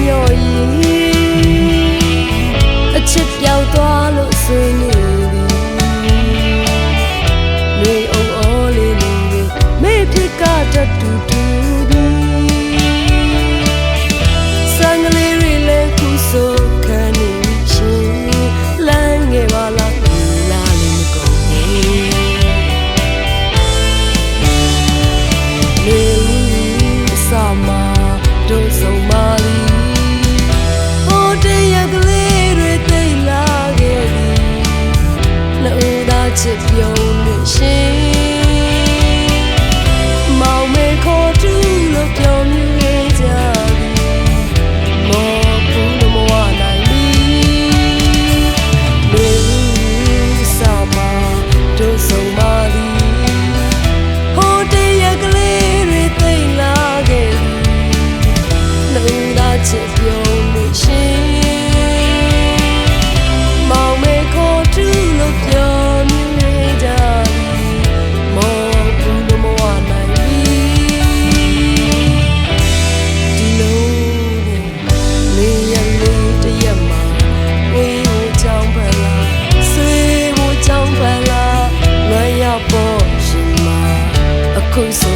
မျောရီအချစ်ပြောက်သွားလို့ဆွေးနေသည်နေအောင်အော်လေးလေးမေ့ဖြစ်ကတတူတူစံကလေးတွေလည်းခုဆိုခံနေချင်းလမ်းငယ်ပါလားလာလေးမကုန်နေစာမတို့ဆုံးမလီဟိုတရကလေးတွေသိလာခဲ့သည်လို့သာချစ်ပြုံးနေရှင်မောင်မေခေါ်တူလို့ပြောမြင်ကြသည်မောဘူးလို့မဝနိုင်မီနေစာမတို့ဆုံးမလီဟိုတရကလေးတွေသိလာခဲ့သည်ချစ်ပြုံးနေရှင်မောင်မေခေါ်တူလို့ပြောမြင်နေကြသည်မောဘူးလို့မဝနိုင်မီဒီလိုနေရလေးတရက်မှာဝေးဟိုချောင်းဖက်လာဆွေးဟိုချောင်းဖက်လာလွယ်ရပေါ်ရှင်မှာအခုဆို